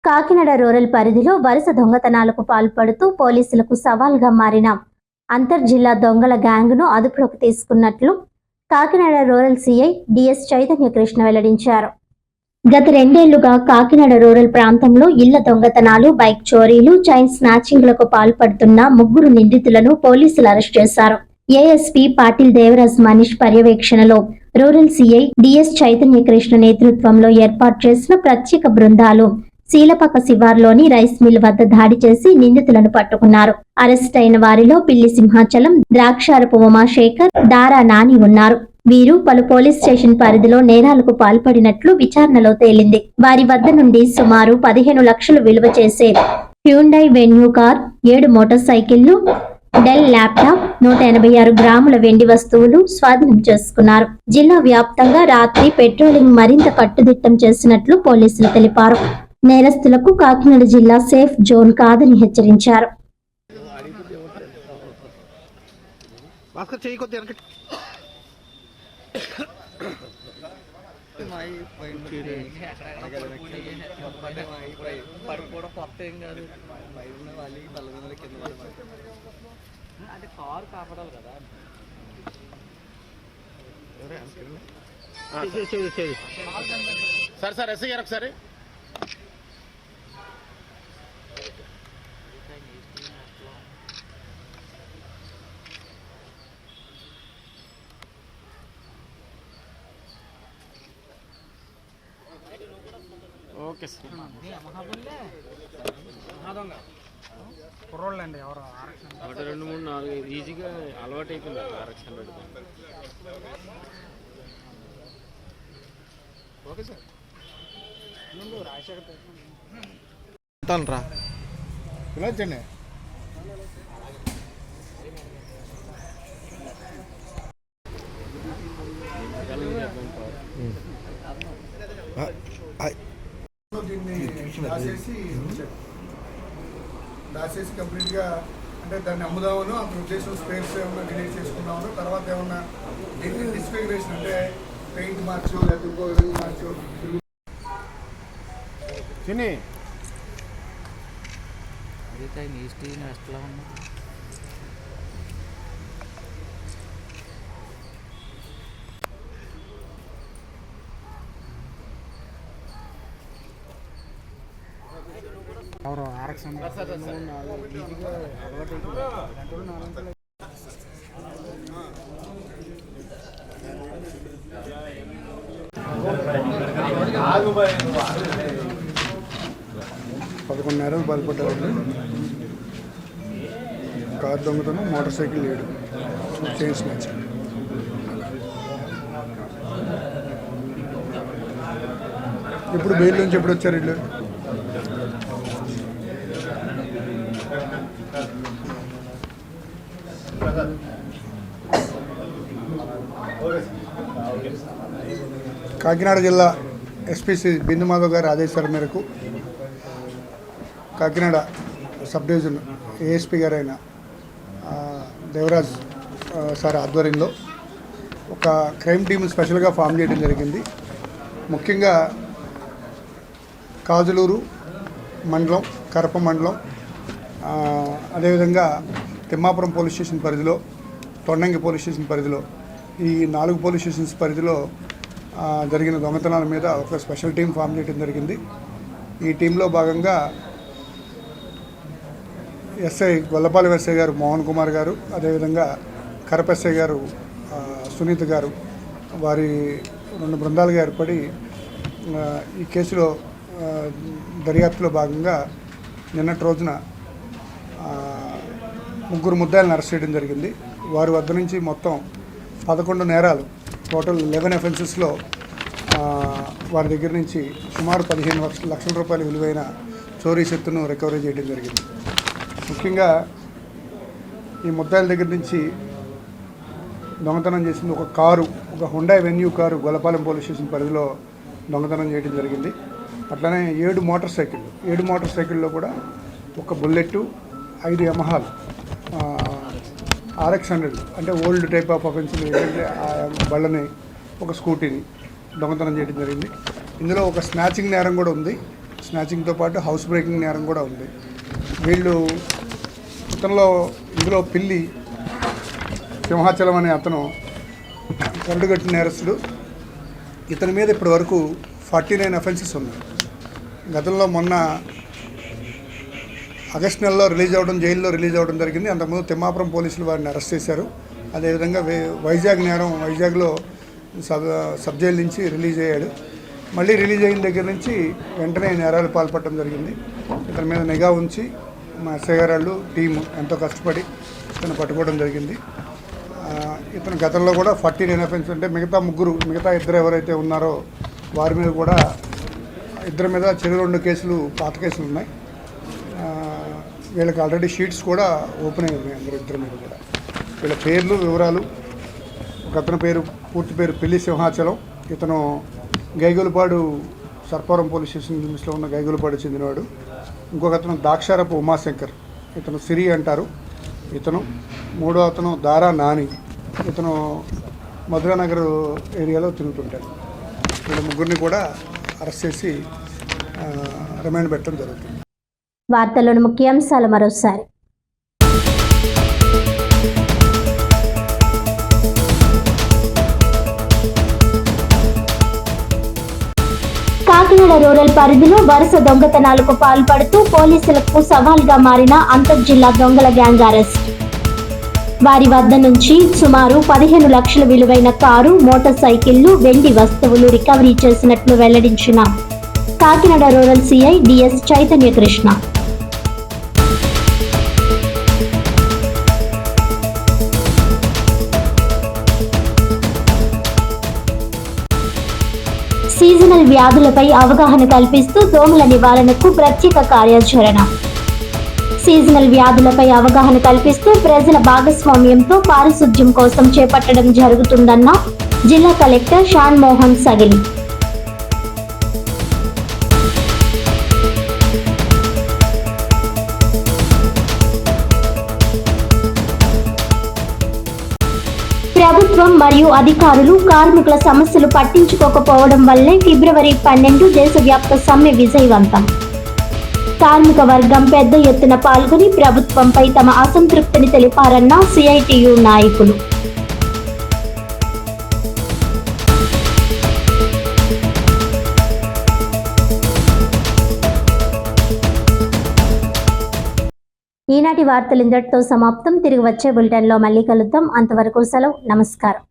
Kakinada rural పరిధిలో వరుస దొంగతనాలకు పాల్పడుతూ పోలీసులకు సవాల్గా మారిన అంతర్జిల్లా దొంగల గ్యాంగ్ను అదుపులోకి తీసుకున్నట్లు Kakinada rural CI DS Chaitanya Krishna వెల్లడించారు. గత 2 ఏళ్లుగా కాకినాడ రూరల్ ప్రాంతంలో ఇళ్ల దొంగతనాలు, బైక్ చోరీలు, చైన్ స్నాచింగ్లకు పాల్పడుతున్న 3 నిందితులను పోలీసులు అరెస్ట్ చేశారు. ఏఎస్పీ పాటిల్ దేవరాజ్ మనీష్ పర్యవేక్షణలో rural CI DS Chaitanya Krishna నేతృత్వంలో ఏర్పాటు చేసిన ప్రత్యేక బృందాలు శీలపక శివార్లోని రైస్ మిల్ వద్ద దాడి చేసి నిందితులను పట్టుకున్నారు. అరెస్ట్ అయిన వారిలో పిల్లి సింహాచలం, ద్రాక్షారపు ఉమాశేఖర్, దారా నాని ఉన్నారు. వీరు పలు పోలీస్ స్టేషన్ పరిధిలో నేరాలకు పాల్పడినట్లు విచారణలో తేలింది. వారి వద్ద నుండి సుమారు 15 లక్షలు విలువ చేసే హ్యూండై వెన్యూ కార్, 7 మోటార్ సైకిళ్లు, డెల్ ల్యాప్టాప్, 186 గ్రాముల వెండి వస్తువులు స్వాధీనం చేసుకున్నారు. జిల్లా వ్యాప్తంగా రాత్రి పెట్రోలింగ్ మరింత కట్టుదిట్టం చేసినట్లు పోలీసులు తెలిపారు. నేరస్తులకు కాకినాడ జిల్లా సేఫ్ జోన్ కాదని హెచ్చరించారు. సార్ ఎస్ఐ గారు ఒకసారి ఓకే సార్. కుర్రోళ్ళండి ఎవరు 1 2 3 4 ఈజీగా అలవాటు అయిపోయింది ఆరక్షణ పెడతాం. Okay sir. రాజశేఖర్ రా పిలవచ్చండి. దాచేసి కంప్లీట్గా అంటే దాన్ని అమ్ముదామను అతని ఉద్దేశం స్పేర్స్ ఏమన్నా డిలీట్ చేసుకున్నామను తర్వాత ఏమన్నా దీన్ని డిస్ఫిగరేషన్ అంటే పెయింట్ మార్చు లేకపోతే ఇంకో విధంగా మార్చు చిన్ని ఎవరు ఆరక్షణ ఈజీగా అలవాటు అయిపోయింది. 11 నేరాలు పాల్పడ్డారు. కారు దొంగతనం, మోటార్ సైకిల్ 7, చైన్ స్నాచింగ్. ఇప్పుడు బెయిల్ నుంచి ఎప్పుడు వచ్చారు వీళ్ళు? కాకినాడ జిల్లా ఎస్పీ శ్రీ బిందు మాధవ్ గారి ఆదేశాల మేరకు కాకినాడ సబ్ డివిజన్ ఏఎస్పీ గారైన దేవరాజ్ సార్ ఆధ్వర్యంలో ఒక క్రైమ్ టీమ్ స్పెషల్గా ఫామ్ చేయడం జరిగింది. ముఖ్యంగా కాజులూరు మండలం, కరప మండలం, అదేవిధంగా తిమ్మాపురం పోలీస్ స్టేషన్ పరిధిలో, తొండంగి పోలీస్ స్టేషన్ పరిధిలో, ఈ 4 పోలీస్ స్టేషన్స్ పరిధిలో జరిగిన దొంగతనాల మీద ఒక స్పెషల్ టీం ఫామ్ చేయడం జరిగింది. ఈ టీంలో భాగంగా ఎస్ఐ గొల్లపాలెం ఎస్ఐ గారు మోహన్ కుమార్ గారు, అదేవిధంగా కరప ఎస్ఐ గారు సునీత గారు, వారి 2 బృందాలుగా ఏర్పడి ఈ కేసులో దర్యాప్తులో భాగంగా నిన్నటి రోజున 3 ముద్దాయిలను అరెస్ట్ చేయడం జరిగింది. వారి వద్ద నుంచి మొత్తం 11 నేరాలు, టోటల్ 11 అఫెన్సెస్లో వారి దగ్గర నుంచి సుమారు 15 లక్షల రూపాయల విలువైన చోరీ సొత్తును రికవరీ చేయడం జరిగింది. ముఖ్యంగా ఈ ముద్దాయిల దగ్గర నుంచి దొంగతనం చేసింది ఒక కారు, ఒక Hyundai venue car Gollapalem police station పరిధిలో దొంగతనం చేయడం జరిగింది. అట్లనే 7 మోటార్ సైకిల్లో కూడా ఒక బుల్లెట్, 5 యమహాలు, RX100 అంటే ఓల్డ్ టైప్ ఆఫ్ అఫెన్సులు ఏంటంటే ఆ బళ్ళని, ఒక స్కూటీని దొంగతనం చేయడం జరిగింది. ఇందులో ఒక స్నాచింగ్ నేరం కూడా ఉంది. స్నాచింగ్తో పాటు హౌస్ బ్రేకింగ్ నేరం కూడా ఉంది. వీళ్ళు ఇందులో పిల్లి సింహాచలం అనే అతను కరడుగట్టిన నేరస్తుడు. ఇతని మీద ఇప్పటి వరకు 49 అఫెన్సెస్ ఉన్నాయి. గతంలో మొన్న ఆగస్టు నెలలో జైల్లో రిలీజ్ అవ్వడం జరిగింది. అంతకుముందు తిమ్మాపురం పోలీసులు వారిని అరెస్ట్ చేశారు. అదేవిధంగా వైజాగ్లో సబ్ జైలు నుంచి రిలీజ్ అయ్యాడు. మళ్ళీ రిలీజ్ అయిన దగ్గర నుంచి వెంటనే నేరాలు పాల్పడడం జరిగింది. ఇతని మీద నిఘా ఉంచి మా ఎస్ఐ గారు వాళ్ళు టీము ఎంతో కష్టపడి ఇతను పట్టుకోవడం జరిగింది. ఇతను గతంలో కూడా 49 అఫెన్స్ అంటే మిగతా ఇద్దరు ఎవరైతే ఉన్నారో వారి మీద కూడా ఇద్దరి మీద 2 కేసులు పాత కేసులు ఉన్నాయి. వీళ్ళకి ఆల్రెడీ షీట్స్ కూడా ఓపెన్ అయి ఉన్నాయి. ఇద్దరి మీద కూడా వీళ్ళ పేర్లు వివరాలు. ఒక అతని పూర్తి పేరు పిల్లి సింహాచలం. ఇతను గైగులపాడు సర్పవరం పోలీస్ స్టేషన్ లిమిట్స్లో ఉన్న గైగులపాడు చెందినవాడు. ఇంకొక అతను దాక్షారపు ఉమాశంకర్, ఇతను సిరి అంటారు. ఇతను మూడో అతను దారా నాని, ఇతను మధురానగర్ ఏరియాలో తిరుగుతుంటాడు. వీళ్ళ ముగ్గురిని కూడా అరెస్ట్ చేసి రిమాండ్ పెట్టడం జరుగుతుంది. వార్తల్లోని ముఖ్యాంశాలు మరోసారి. కాకినాడ రూరల్ పరిధిలో వరుస దొంగతనాలకు పాల్పడుతూ పోలీసులకు సవాల్గా మారిన అంతర్జిల్లా దొంగల గ్యాంగ్ అరెస్ట్. వారి వద్ద నుంచి సుమారు 15 లక్షల విలువైన కారు, మోటార్ సైకిళ్లు, వెండి వస్తువులు రికవరీ చేసినట్లు వెల్లడించిన Kakinada rural CI DS Chaitanya Krishna. Seasonal వ్యాధులపై అవగాహన కల్పిస్తూ దోమల నివారణకు ప్రత్యేక కార్యాచరణ. సీజనల్ వ్యాధులపై అవగాహన కల్పిస్తూ ప్రజల భాగస్వామ్యంతో పారిశుధ్యం కోసం చేపట్టడం జరుగుతుందన్న జిల్లా కలెక్టర్ షాన్ మోహన్ సగిలి. ప్రభుత్వం మరియు అధికారులు కార్మికుల సమస్యలు పట్టించుకోకపోవడం వల్లే ఫిబ్రవరి 12 దేశవ్యాప్త సమ్మె విజయవంతం. కార్మిక వర్గం పెద్ద ఎత్తున పాల్గొని ప్రభుత్వంపై తమ అసంతృప్తిని తెలిపారన్న సిఐటియు నాయకులు. ఈనాటి వార్తలు ఇంతటితో సమాప్తం. తిరిగి వచ్చే బులెటిన్లో మళ్ళీ కలుద్దాం. అంతవరకు సెలవు. నమస్కారం.